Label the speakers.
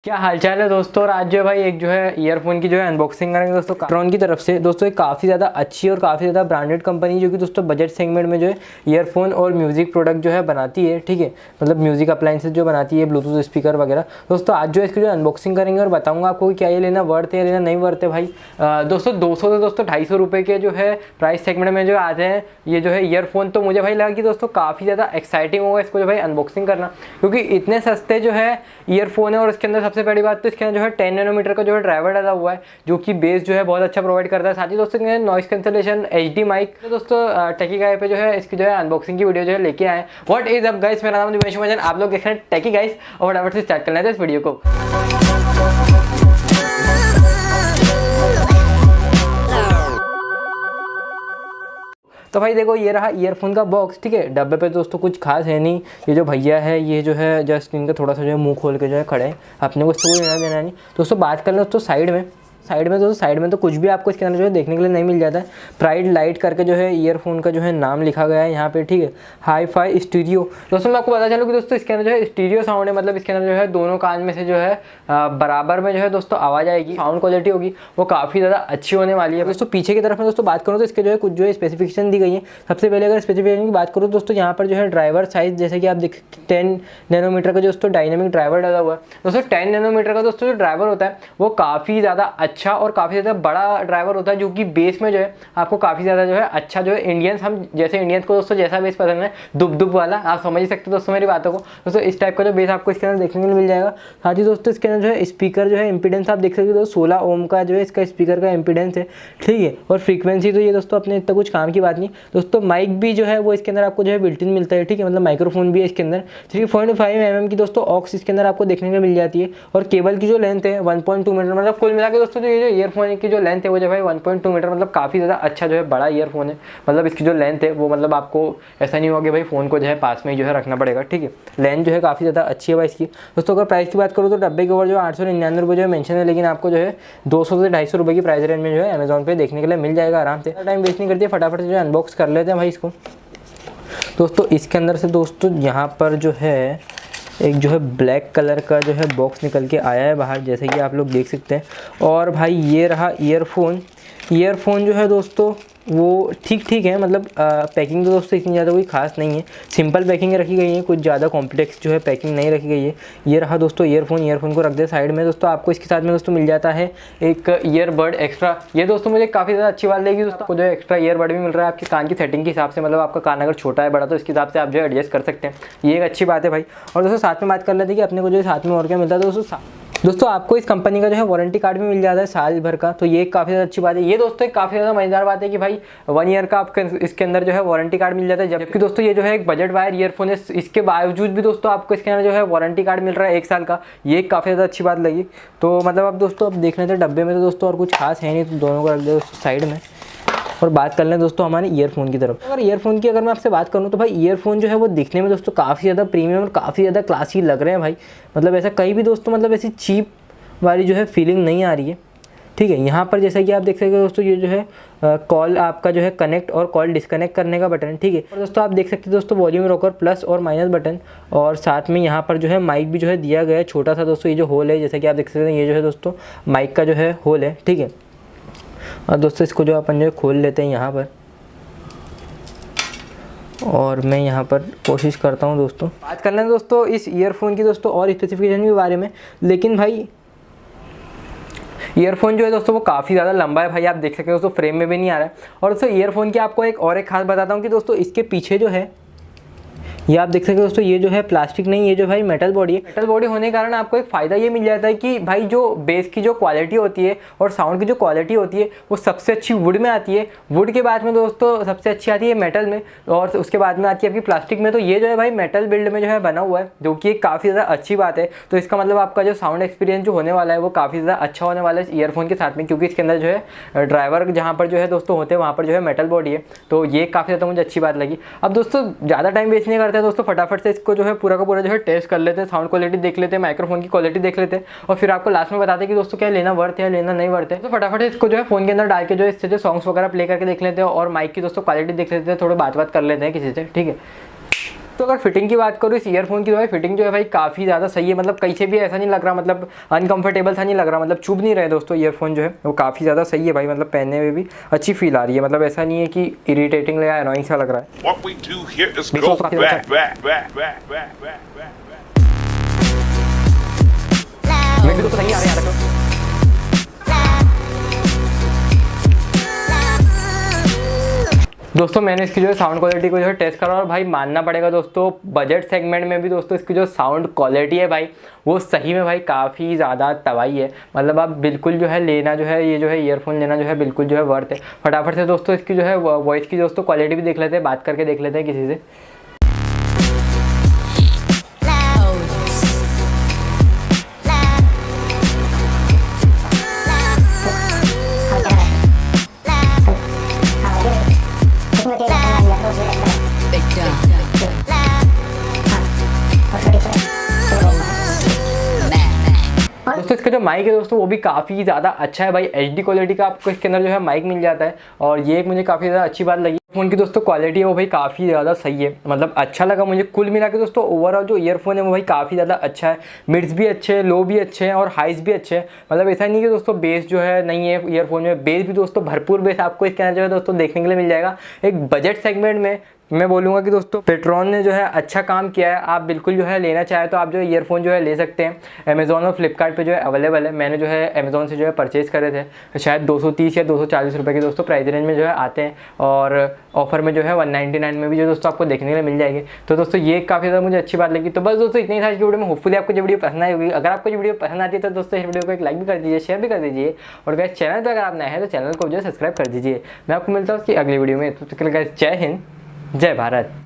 Speaker 1: क्या हालचाल है दोस्तों। और आज जो है भाई एक जो है ईयरफोन की जो है अनबॉक्सिंग करेंगे दोस्तों ptron की तरफ से। दोस्तों एक काफ़ी ज़्यादा अच्छी और काफ़ी ज़्यादा ब्रांडेड कंपनी जो कि दोस्तों बजट सेगमेंट में जो है ईयरफोन और म्यूज़िक प्रोडक्ट जो है बनाती है, ठीक है, मतलब म्यूज़िक अप्लाइंसेज जो बनाती है, ब्लूटूथ स्पीकर वगैरह। दोस्तों आज जो है इसकी जो अनबॉक्सिंग करेंगे और बताऊँगा आपको कि क्या ये लेना वर्थ है या लेना नहीं वर्थ है भाई। दोस्तों 200 से दोस्तों 250 रुपये के जो है प्राइस सेगमेंट में जो आते हैं ये जो है ईयरफोन, तो मुझे भाई लगा कि दोस्तों काफ़ी ज़्यादा एक्साइटिंग होगा इसको जो भाई अनबॉक्सिंग करना, क्योंकि इतने सस्ते जो है ईयरफोन है और इसके अंदर सबसे बड़ी बात तो इसके जो है 10 नैनोमीटर का जो है ड्राइवर डाला हुआ है जो कि बेस जो है बहुत अच्छा प्रोवाइड करता है। साथ ही दोस्तों नॉइस कैंसलेशन एचडी माइक। तो दोस्तों टेकी पे जो है इसकी जो है अनबॉक्सिंग की वीडियो जो है लेके आए। व्हाट इज अप गाइस, मेरा नाम दिवेश मजन, आप लोग देख रहे हैं टेकी गाइस और फटाफट से स्टार्ट करना है इस वीडियो को। तो भाई देखो ये रहा ईयरफोन का बॉक्स, ठीक है। डब्बे पे दोस्तों कुछ खास है नहीं। ये जो भैया है ये जो है जस्ट इनका थोड़ा सा जो है मुंह खोल के जो है खड़े हैं, अपने को इससे कोई लेना देना नहीं। दोस्तों बात कर लें दोस्तों साइड में तो कुछ भी आपको इसके अंदर जो है देखने के लिए नहीं मिल जाता है। प्राइड लाइट करके जो है ईयरफोन का जो है नाम लिखा गया है यहाँ पे, ठीक है। Hi fi stereo. दोस्तों मैं आपको बता चलूँ कि दोस्तों इसके अंदर जो है स्टीरियो साउंड है, मतलब इसके अंदर जो है दोनों कान में से जो है बराबर में जो है दोस्तों आवाज़ आएगी। साउंड क्वालिटी होगी वो काफ़ी ज़्यादा अच्छी होने वाली है। दोस्तों पीछे की तरफ में दोस्तों बात करूँ तो इसके जो है कुछ जो है स्पेसिफिकेशन दी गई है। सबसे पहले अगर स्पेसिफिकेशन की बात करूँ तो दोस्तों यहाँ पर जो है ड्राइवर साइज जैसे कि आप देख 10 नैनोमीटर का जो दोस्तों डायनेमिक ड्राइवर डाला हुआ है। दोस्तों 10 नैनोमीटर का दोस्तों जो ड्राइवर होता है वो काफ़ी ज़्यादा अच्छा और काफ़ी ज़्यादा बड़ा ड्राइवर होता है, जो कि बेस में जो है आपको काफ़ी ज़्यादा जो है अच्छा जो है इंडियंस, हम जैसे इंडियंस को दोस्तों जैसा बेस पसंद है दुब दुब वाला, आप समझ ही सकते हो दोस्तों मेरी बातों को। दोस्तों इस टाइप का जो बेस आपको इसके अंदर देखने को मिल जाएगा। साथ ही दोस्तों इसके अंदर जो है स्पीकर जो है इंपीडेंस आप देख सकते हो 16 ओम का जो है इसका स्पीकर का इंपीडेंस है, ठीक है। और फ्रीक्वेंसी तो ये दोस्तों अपने इतना कुछ काम की बात नहीं। दोस्तों माइक भी जो है वो इसके अंदर आपको जो है बिल्ट इन मिलता है, ठीक है, मतलब माइक्रोफोन भी है इसके अंदर। 3.5 mm की दोस्तों ऑक्स इसके अंदर आपको देखने को मिल जाती है। और केबल की जो लेंथ है 1.2 मीटर, मतलब कुल मिला के दोस्तों ये जो ईयरफोन की जो लेंथ है वो जो भाई 1.2 मीटर, मतलब काफ़ी ज़्यादा अच्छा जो है बड़ा ईयरफोन है। मतलब इसकी जो लेंथ है वो मतलब आपको ऐसा नहीं होगा कि भाई फ़ोन को जो है पास में ही जो है रखना पड़ेगा, ठीक है। लेंथ जो है काफ़ी ज़्यादा अच्छी है भाई इसकी। दोस्तों अगर प्राइस की बात करूँ तो डब्बे के ऊपर जो 899 रुपये जो है मेंशन है, लेकिन आपको जो है 200 से 250 रुपये की प्राइस रेंज में जो है अमेजॉन पे देखने के लिए मिल जाएगा आराम से। टाइम वेस्ट नहीं करती है, फटाफट से जो है अनबॉक्स कर लेते हैं भाई इसको। दोस्तों इसके अंदर से दोस्तों यहाँ पर जो है एक जो है ब्लैक कलर का जो है बॉक्स निकल के आया है बाहर, जैसे कि आप लोग देख सकते हैं। और भाई ये रहा ईयरफोन जो है दोस्तों वो ठीक है, मतलब पैकिंग तो दोस्तों इतनी ज़्यादा कोई खास नहीं है, सिंपल पैकिंग रखी गई है, कुछ ज़्यादा कॉम्प्लेक्स जो है पैकिंग नहीं रखी गई है। ये रहा दोस्तों ईयरफोन को रख दे साइड में। दोस्तों आपको इसके साथ में दोस्तों मिल जाता है एक ईयरबड एक्स्ट्रा। ये दोस्तों मुझे काफ़ी ज़्यादा अच्छी बात लगी दोस्तों, आपको जो है एक्स्ट्रा ईयरबड भी मिल रहा है आपके कान की सेटिंग के हिसाब से, मतलब आपका कान अगर छोटा है बड़ा तो इसके हिसाब से आप जो है एडजस्ट कर सकते हैं। ये एक अच्छी बात है भाई। और दोस्तों साथ में बात कर लेते हैं कि अपने को जो साथ में और क्या मिलता है। दोस्तों आपको इस कंपनी का जो है वारंटी कार्ड भी मिल जाता है साल भर का, तो ये काफ़ी ज़्यादा अच्छी बात है। ये दोस्तों एक काफ़ी ज़्यादा मज़ेदार बात है कि भाई 1 ईयर का आपके इसके अंदर जो है वारंटी कार्ड मिल जाता है। जबकि दोस्तों ये जो है एक बजट वायर ईयरफोन है, इसके बावजूद भी दोस्तों आपको इसके अंदर जो है वारंटी कार्ड मिल रहा है 1 साल का। ये काफ़ी ज़्यादा अच्छी बात लगी। तो मतलब अब दोस्तों अब देख लेते हैं डब्बे में तो दोस्तों और कुछ खास है नहीं, तो दोनों को रख दे साइड में और बात कर लें दोस्तों हमारे ईयरफोन की तरफ। अगर ईयरफोन की अगर मैं आपसे बात करूं तो भाई ईयरफोन जो है वो दिखने में दोस्तों काफ़ी ज़्यादा प्रीमियम और काफ़ी ज़्यादा क्लासी लग रहे हैं भाई। मतलब ऐसा कहीं भी दोस्तों मतलब ऐसी चीप वाली जो है फीलिंग नहीं आ रही है, ठीक है। यहाँ पर जैसा कि आप देख सकते हो दोस्तों ये जो है कॉल आपका जो है कनेक्ट और कॉल डिस्कनेक्ट करने का बटन, ठीक है। और दोस्तों आप देख सकते हो दोस्तों वॉल्यूम रोकर प्लस और माइनस बटन, और साथ में यहाँ पर जो है माइक भी जो है दिया गया है छोटा सा दोस्तों। ये जो होल है जैसा कि आप देख सकते हैं ये जो है दोस्तों माइक का जो है होल है, ठीक है। और दोस्तों इसको जो अपन जो है खोल लेते हैं यहाँ पर, और मैं यहाँ पर कोशिश करता हूँ दोस्तों बात कर लें दोस्तों इस ईयरफोन की दोस्तों और स्पेसिफिकेशन के बारे में। लेकिन भाई ईयरफोन जो है दोस्तों वो काफ़ी ज़्यादा लंबा है भाई, आप देख सकते हो दोस्तों फ्रेम में भी नहीं आ रहा है। और दोस्तों ईयरफोन की आपको एक खास बताता हूँ कि दोस्तों इसके पीछे जो है ये आप देख सकते हो दोस्तों, ये जो है प्लास्टिक नहीं, ये जो भाई मेटल बॉडी है। मेटल बॉडी होने के कारण आपको एक फ़ायदा ये मिल जाता है कि भाई जो बेस की जो क्वालिटी होती है और साउंड की जो क्वालिटी होती है वो सबसे अच्छी वुड में आती है। वुड के बाद में दोस्तों सबसे अच्छी आती है मेटल में, और उसके बाद में आती है आपकी प्लास्टिक में। तो ये जो है भाई मेटल बिल्ड में जो है बना हुआ है, जो कि एक काफ़ी ज़्यादा अच्छी बात है। तो इसका मतलब आपका जो साउंड एक्सपीरियंस जो होने वाला है वो काफ़ी ज़्यादा अच्छा होने वाला है इस ईयरफोन के साथ में, क्योंकि इसके अंदर जो है ड्राइवर जहाँ पर जो है दोस्तों होते हैं वहाँ पर जो है मेटल बॉडी है। तो ये काफ़ी ज़्यादा मुझे अच्छी बात लगी। अब दोस्तों ज़्यादा टाइम वेस्ट नहीं करते हैं दोस्तों, फटाफट से इसको जो है पूरा का पूरा जो है टेस्ट कर लेते हैं, साउंड क्वालिटी देख लेते हैं, माइक्रोफोन की क्वालिटी देख लेते हैं, और फिर आपको लास्ट में बताते हैं कि दोस्तों क्या लेना वर्थ है या लेना नहीं वर्थ है। तो फटाफट इसको जो है फोन के अंदर डाल के जो है इससे जो सॉन्ग्स वगैरह प्ले करके देख लेते हैं, और माइक की दोस्तों क्वालिटी देख लेते हैं, थोड़ी बात कर लेते हैं किसी से, ठीक है। तो अगर फिटिंग की बात करूँ इस ईयरफोन की, तो भाई फिटिंग जो है भाई काफ़ी ज़्यादा सही है, मतलब कहीं से भी ऐसा नहीं लग रहा, मतलब अनकंफर्टेबल सा नहीं लग रहा, मतलब चुभ नहीं रहे दोस्तों। ईयरफोन जो है वो काफ़ी ज़्यादा सही है भाई, मतलब पहनने में भी अच्छी फील आ रही है, मतलब ऐसा नहीं है कि इरिटेटिंग या एनोइंग सा लग रहा है। मैं भी तो सही आ रहा है। दोस्तों मैंने इसकी जो है साउंड क्वालिटी को जो है टेस्ट करा और भाई मानना पड़ेगा दोस्तों, बजट सेगमेंट में भी दोस्तों इसकी जो साउंड क्वालिटी है भाई वो सही में भाई काफ़ी ज़्यादा तबाही है। मतलब आप बिल्कुल जो है लेना जो है ये जो है ईयरफोन लेना जो है बिल्कुल जो है वर्थ है। फटाफट से दोस्तों इसकी जो है वॉइस की दोस्तों क्वालिटी भी देख लेते हैं, बात करके देख लेते हैं किसी से। दोस्तों इसका जो माइक है दोस्तों वो भी काफ़ी ज़्यादा अच्छा है भाई, एचडी क्वालिटी का आपको इसके अंदर जो है माइक मिल जाता है, और ये एक मुझे काफ़ी ज़्यादा अच्छी बात लगी। फ़ोन की दोस्तों क्वालिटी है वो भाई काफ़ी ज़्यादा सही है, मतलब अच्छा लगा मुझे। कुल मिला के दोस्तों ओवरऑल जो ईयरफोन है वो भाई काफ़ी ज़्यादा अच्छा है, मिड्स भी अच्छे हैं, लो भी अच्छे हैं और हाइस भी अच्छे हैं। मतलब ऐसा नहीं कि दोस्तों बेस जो है नहीं है ईयरफोन में, बेस भी दोस्तों भरपूर बेस आपको इसके अंदर जो है दोस्तों देखने के लिए मिल जाएगा। एक बजट सेगमेंट में मैं बोलूँगा कि दोस्तों पेट्रॉन ने जो है अच्छा काम किया है। आप बिल्कुल जो है लेना चाहे तो आप जो है ईयरफोन जो है ले सकते हैं। अमेज़ॉन और फ्लिपकार्ट पे जो है अवेलेबल है। मैंने जो है अमेज़ॉन से जो है परचेज़ करे थे, शायद 230 या 240 रुपये के दोस्तों प्राइस रेंज में जो है आते हैं, और ऑफर में जो है 199 में भी जो दोस्तों आपको देखने के लिए मिल जाएगी। तो दोस्तों ये काफ़ी ज़्यादा मुझे अच्छी बात लगी। तो बस दोस्तों इतनी सारी वीडियो में होपफुली आपको जो वीडियो पसंद आई होगी। अगर आपको जो वीडियो पसंद आती है तो दोस्तों इस वीडियो को एक लाइक भी कर दीजिए, शेयर भी कर दीजिए, और गाइस चैनल पर अगर आप नए हैं तो चैनल को जो है सब्सक्राइब कर दीजिए। मैं आपको मिलता हूँ उसकी अगली वीडियो में। तो गाइस जय हिंद, जय भारत।